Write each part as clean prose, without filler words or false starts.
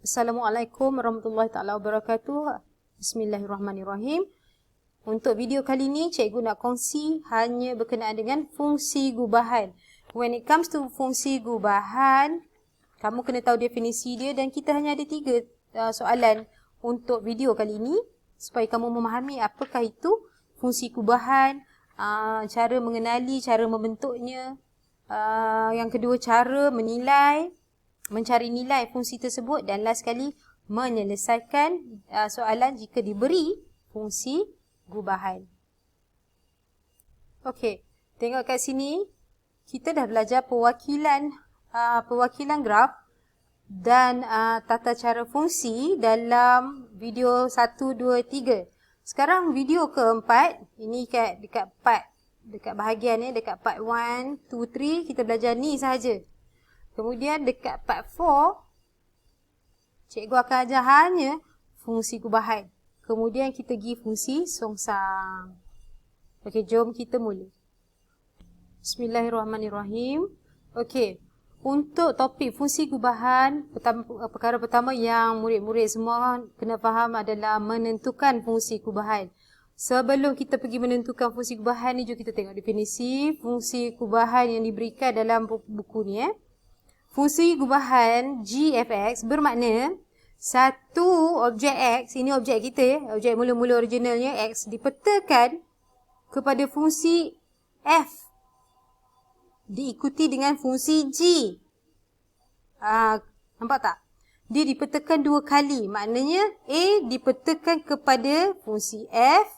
Assalamualaikum warahmatullahi taala wabarakatuh. Bismillahirrahmanirrahim. Untuk video kali ini, cikgu nak kongsi hanya berkenaan dengan fungsi gubahan. When it comes to fungsi gubahan, kamu kena tahu definisi dia dan kita hanya ada 3 soalan untuk video kali ini supaya kamu memahami apakah itu fungsi gubahan, cara mengenali, cara membentuknya, yang kedua cara menilai, mencari nilai fungsi tersebut dan last sekali menyelesaikan soalan jika diberi fungsi gubahan. Okey, tengok kat sini kita dah belajar perwakilan graf dan tata cara fungsi dalam video 1, 2, 3. Sekarang video keempat, ini dekat bahagian ni, dekat part 1, 2, 3 kita belajar ni sahaja. Kemudian dekat part 4, cikgu akan ajar hanya fungsi gubahan. Kemudian kita pergi fungsi songsang. Okey, jom kita mula. Bismillahirrahmanirrahim. Okey, untuk topik fungsi gubahan, perkara pertama yang murid-murid semua kena faham adalah menentukan fungsi gubahan. Sebelum kita pergi menentukan fungsi gubahan ni, jom kita tengok definisi fungsi gubahan yang diberikan dalam buku ni. Fungsi gubahan g f x bermakna satu objek x, ini objek kita, objek mula-mula originalnya x, dipetakan kepada fungsi f diikuti dengan fungsi g. Nampak tak? Dia dipetakan 2 kali, maknanya a dipetakan kepada fungsi f,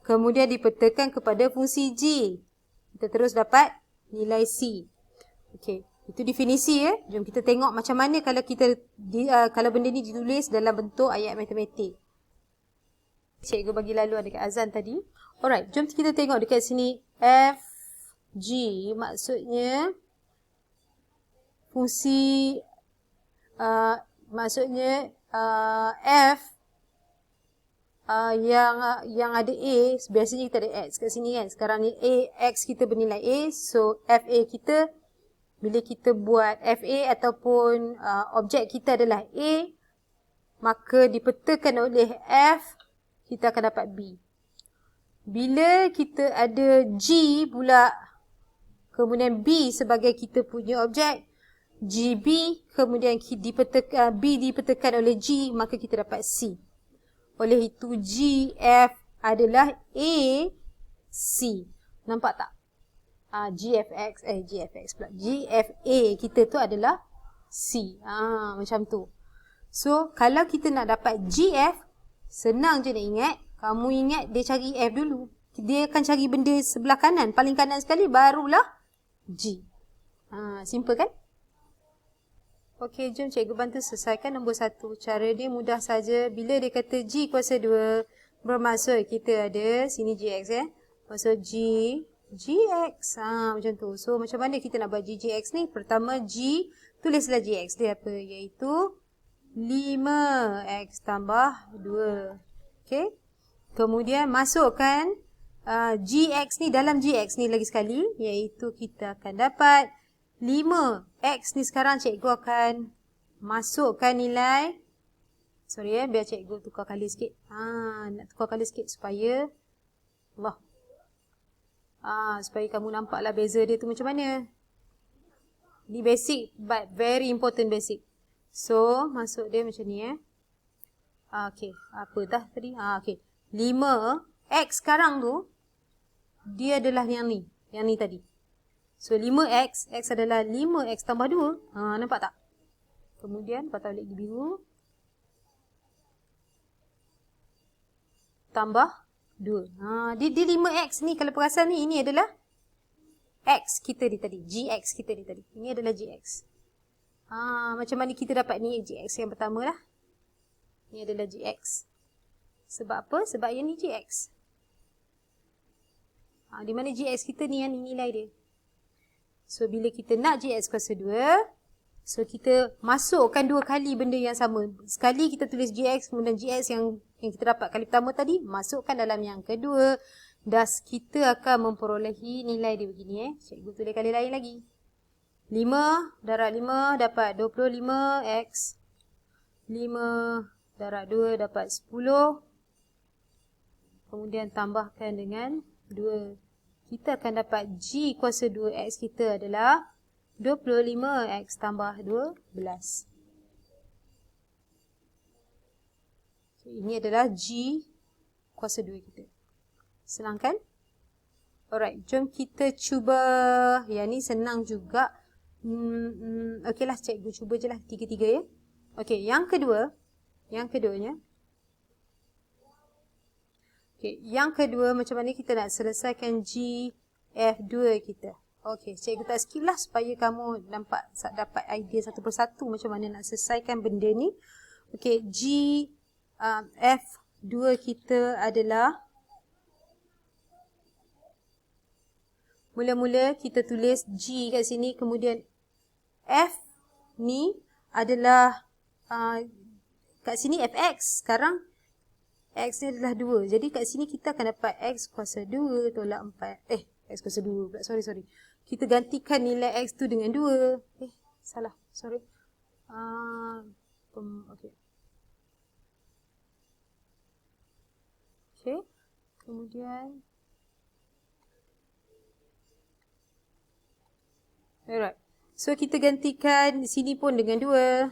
kemudian dipetakan kepada fungsi g. Kita terus dapat nilai c. Okey. Itu definisi ya. Jom kita tengok macam mana kalau kalau benda ni ditulis dalam bentuk ayat matematik. Cikgu bagi laluan dekat azan tadi. Alright, jom kita tengok dekat sini. F, G maksudnya fungsi F yang ada A, biasanya kita ada X kat sini kan. Sekarang ni X kita bernilai A, so FA kita, bila kita buat FA ataupun objek kita adalah A, maka dipetakan oleh F, kita akan dapat B. Bila kita ada G pula, kemudian B sebagai kita punya objek, GB, kemudian B dipetakan oleh G, maka kita dapat C. Oleh itu GF adalah A, C. Nampak tak? GFA kita tu adalah C. Macam tu. So, kalau kita nak dapat GF, senang je nak ingat. Kamu ingat dia cari F dulu. Dia akan cari benda sebelah kanan. Paling kanan sekali, barulah G. Simple kan? Okey, jom cikgu bantu selesaikan nombor 1. Cara dia mudah saja. Bila dia kata G kuasa 2, bermaksud kita ada sini GX ya. Maksud GX. Macam tu. So, macam mana kita nak buat GX ni? Pertama, G, tulislah GX dia apa? Iaitu 5X tambah 2. Okay. Kemudian, masukkan GX ni dalam GX ni lagi sekali. Iaitu kita akan dapat 5X ni sekarang cikgu akan masukkan nilai. Sorry biar cikgu tukar kali sikit. Nak tukar kali sikit supaya supaya kamu nampaklah beza dia tu macam mana. Ni basic but very important basic. So, masuk dia macam ni Okey, apa dah tadi? Okey. 5X sekarang tu dia adalah yang ni tadi. So, 5X, X adalah 5X tambah 2. Nampak tak? Kemudian, patah balik biru. Tambah 2. Dia 5X ni, kalau perasan ni, ini adalah X kita ni tadi. GX kita ni tadi. Ini adalah GX. Macam mana kita dapat ni GX yang pertama lah. Ini adalah GX. Sebab apa? Sebab yang ni GX. Di mana GX kita ni yang ni nilai dia. So, bila kita nak GX kuasa 2, so kita masukkan 2 kali benda yang sama. Sekali kita tulis GX, kemudian GX yang kita dapat kali pertama tadi, masukkan dalam yang kedua. Das kita akan memperolehi nilai dia begini. Cikgu tulis kali lain lagi. 5 darab 5 dapat 25X 5 darab 2 dapat 10. Kemudian tambahkan dengan 2. Kita akan dapat G kuasa 2X kita adalah 25X tambah 12. Ini adalah G kuasa 2 kita. Senang kan? Alright, jom kita cuba. Yang ni senang juga. Okeylah, cikgu cuba je lah 3-3 ya. Okey, yang keduanya. Okey, yang kedua macam mana kita nak selesaikan G F2 kita. Okey, cikgu tak skip lah supaya kamu dapat idea satu persatu macam mana nak selesaikan benda ni. Okey, G F2 kita adalah, mula-mula kita tulis G kat sini, kemudian F ni adalah kat sini Fx. Sekarang X ni adalah 2. Jadi kat sini kita akan dapat X kuasa 2 tolak 4. X kuasa 2 pula. Sorry. Kita gantikan nilai X tu dengan 2. Salah. Sorry. Okay. Okay. Kemudian. Alright. So kita gantikan sini pun dengan 2.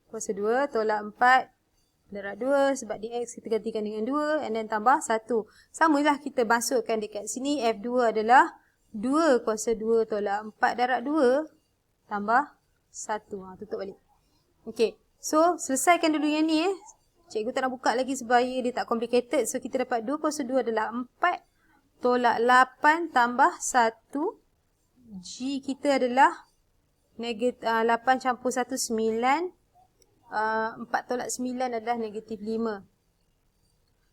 Kuasa 2 tolak 4. Darab 2 sebab di X kita gantikan dengan 2 and then tambah 1. Samalah kita masukkan dekat sini F2 adalah 2 kuasa 2 tolak 4 darab 2 tambah 1. Tutup balik. Okey. So selesaikan dulu yang ni Cikgu tak nak buka lagi supaya dia tak complicated. So kita dapat 2 kuasa 2 adalah 4 tolak 8 tambah 1. G kita adalah 8 campur 1 9. 4 tolak 9 adalah negatif 5.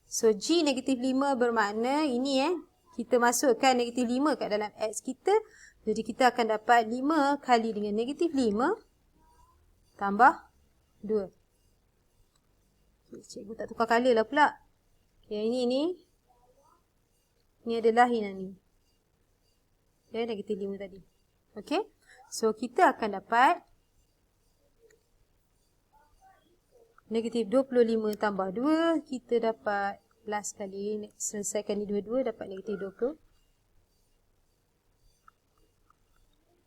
So, G negatif 5 bermakna ini kita masukkan negatif 5 kat dalam X kita. Jadi, kita akan dapat 5 kali dengan negatif 5 tambah 2. Okay, cikgu tak tukar colour lah pula. Yang ini adalah ini. Negatif 5 tadi. Okay. So, kita akan dapat negatif 25 tambah 2, kita dapat plus kali, selesaikan ni dua-dua, dapat negatif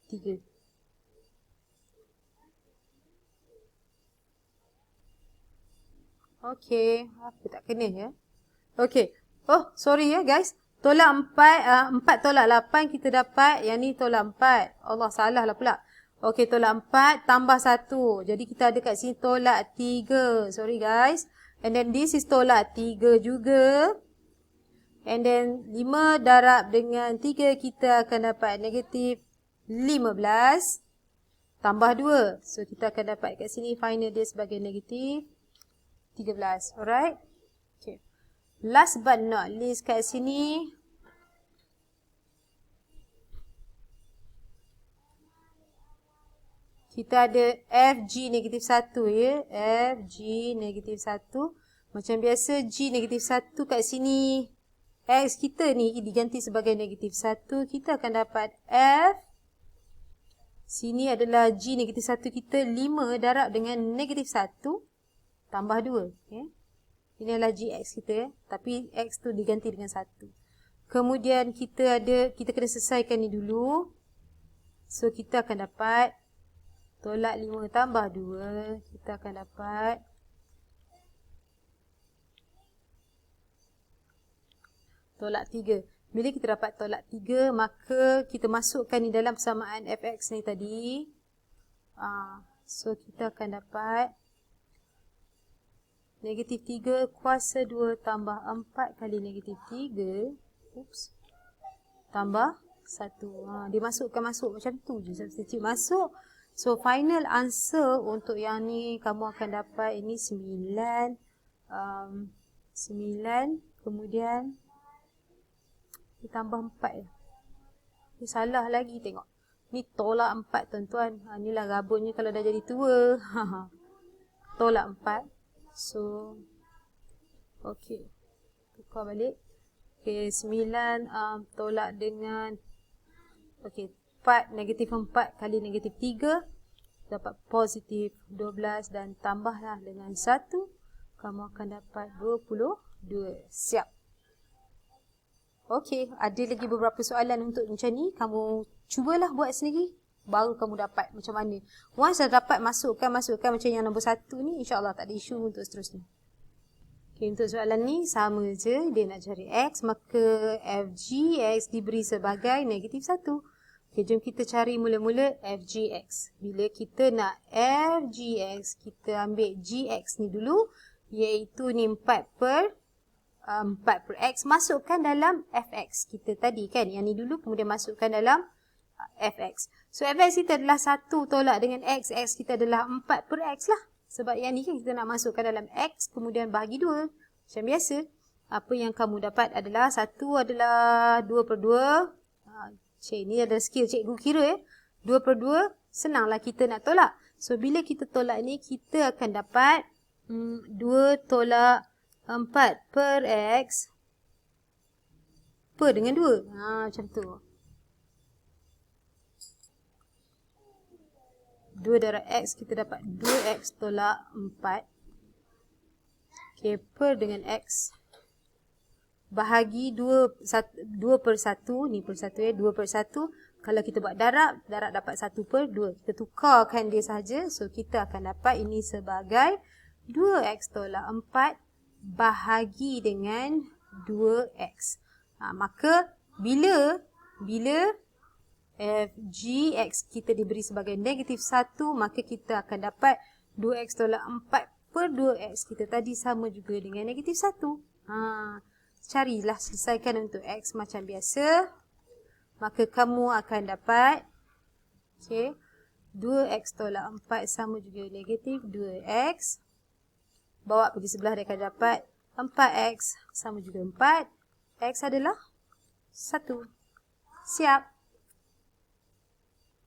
23. Okey, apa tak kena ya? Okey, sorry guys. Tolak 4 tolak 8 kita dapat, yang ni tolak 4. Allah, salah lah pula. Okey, tolak 4 tambah 1. Jadi kita ada kat sini tolak 3. Sorry guys. And then this is tolak 3 juga. And then 5 darab dengan 3 kita akan dapat negatif 15 tambah 2. So kita akan dapat kat sini final dia sebagai negatif 13. Alright. Okay. Last but not least kat sini. Kita ada FG negatif 1 ya. FG negatif 1. Macam biasa G negatif 1 kat sini. X kita ni diganti sebagai negatif 1. Kita akan dapat F. Sini adalah G negatif 1 kita 5 darab dengan negatif 1. Tambah 2. Okay. Ini adalah GX kita. Tapi X tu diganti dengan 1. Kemudian kita kena selesaikan ni dulu. So kita akan dapat tolak 5 tambah 2, kita akan dapat tolak 3. Bila kita dapat tolak 3, maka kita masukkan ni dalam persamaan fx ni tadi. So, kita akan dapat negatif 3 kuasa 2 tambah 4 kali negatif 3. Tambah 1. Dia masuk macam tu je. Substitute masuk. So, final answer untuk yang ni, kamu akan dapat ini 9. 9. Kemudian, ditambah 4. Ini salah lagi, tengok. Ni tolak 4, tuan-tuan. Inilah rabunnya kalau dah jadi tua. Tolak 4. So, okay. Tukar balik. Okay, 9 tolak dengan, okay, 4, negatif 4 kali negatif 3. dapat positif 12 dan tambahlah dengan 1, kamu akan dapat 22. Siap. Okey, ada lagi beberapa soalan untuk macam ni. Kamu cubalah buat sendiri, baru kamu dapat macam mana. Once dah dapat, masukkan macam yang nombor 1 ni, insyaAllah tak ada isu untuk seterusnya. Okay, untuk soalan ni sama je, dia nak cari X, maka FG X diberi sebagai negatif 1. Okay, jom kita cari mula-mula FG X. Bila kita nak FG X, kita ambil GX ni dulu, iaitu ni 4 per X, masukkan dalam FX kita tadi kan. Yang ni dulu, kemudian masukkan dalam FX. So FX kita adalah 1 tolak dengan X, X kita adalah 4 per X lah. Sebab yang ni kan kita nak masukkan dalam X, kemudian bahagi 2. Macam biasa, apa yang kamu dapat adalah 1 adalah 2 per 2. Ni ada skill cikgu kira ya. 2 per 2, senanglah kita nak tolak. So bila kita tolak ni, kita akan dapat 2 tolak 4 per X per dengan 2. Macam tu. 2 darab X, kita dapat 2X tolak 4. Okay, per dengan X. Bahagi 2 per 1. Ni per 1 ya, 2 per 1. Kalau kita buat darab dapat 1 per 2. Kita tukarkan dia saja. So, kita akan dapat ini sebagai 2X tolak 4 bahagi dengan 2X. Maka, bila FG X kita diberi sebagai negatif 1, maka kita akan dapat 2X tolak 4 per 2X kita tadi sama juga dengan negatif 1. Carilah, selesaikan untuk X macam biasa. Maka kamu akan dapat 2X tolak 4 sama juga negatif 2X. Bawa pergi sebelah, dia akan dapat 4X sama juga 4. X adalah 1. Siap.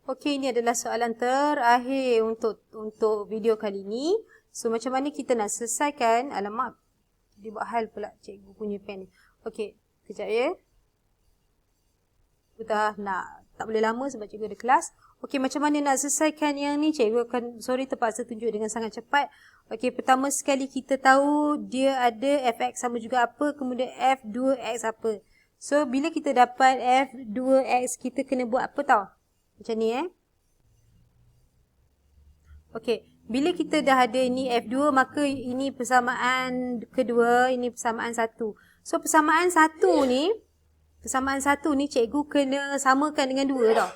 Okey, ini adalah soalan terakhir untuk video kali ini. So, macam mana kita nak selesaikan? Alamak, dia buat hal pula cikgu punya pen ni. Okey, kejap ya. Kita tak boleh lama sebab cikgu ada kelas. Okey, macam mana nak selesaikan yang ni? Cikgu akan, terpaksa tunjuk dengan sangat cepat. Okey, pertama sekali kita tahu dia ada fx sama juga apa, kemudian f2x apa. So, bila kita dapat f2x, kita kena buat apa tau? Macam ni Okey, bila kita dah ada ni F2, maka ini persamaan kedua, ini persamaan 1. So, persamaan 1 ni cikgu kena samakan dengan 2 tau.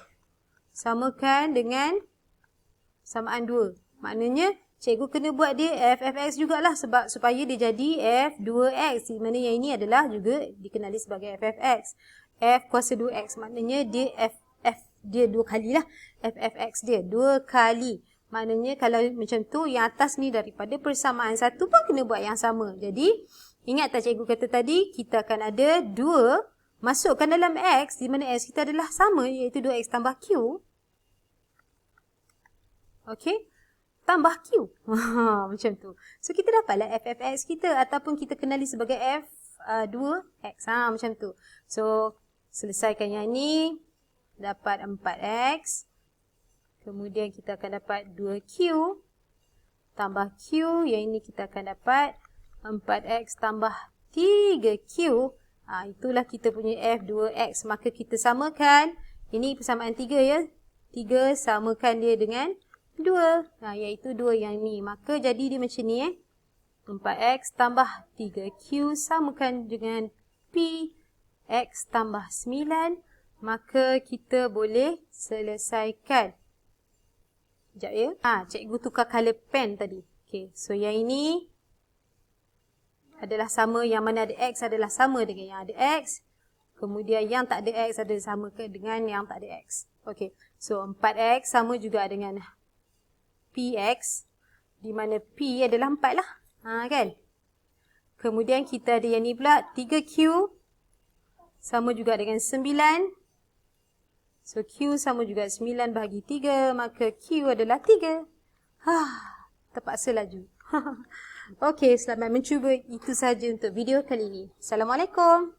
Samakan dengan persamaan 2. Maknanya, cikgu kena buat dia F(fx) jugalah sebab supaya dia jadi F2x. Di mana yang ini adalah juga dikenali sebagai f(fx). F kuasa 2x, maknanya dia dia 2 kali lah. F(fx) dia 2 kali. Maknanya kalau macam tu, yang atas ni daripada persamaan 1 pun kena buat yang sama. Jadi, ingat tak cikgu kata tadi, kita akan ada 2 masukkan dalam X, di mana X kita adalah sama, iaitu 2X tambah Q. Okey, tambah Q. Macam tu. So, kita dapatlah f(fx) kita ataupun kita kenali sebagai F2X. Macam tu. So, selesaikan yang ni. Dapat 4X. Kemudian kita akan dapat 2Q. Tambah Q. Yang ini kita akan dapat 4X tambah 3Q. Itulah kita punya F2X. Maka kita samakan. Ini persamaan 3 ya. 3 samakan dia dengan 2. Iaitu 2 yang ni. Maka jadi dia macam ni 4X tambah 3Q samakan dengan P. X tambah 9. Maka kita boleh selesaikan. Sekejap ya. Cikgu tukar color pen tadi. Okay, so yang ini adalah sama. Yang mana ada X adalah sama dengan yang ada X. Kemudian yang tak ada X adalah sama dengan yang tak ada X. Okay, so 4X sama juga dengan PX. Di mana P adalah 4 lah. Kan? Kemudian kita ada yang ni pula. 3Q sama juga dengan 9. So, Q sama juga 9 bahagi 3. Maka Q adalah 3. Terpaksa laju. Okey, selamat mencuba. Itu sahaja untuk video kali ini. Assalamualaikum.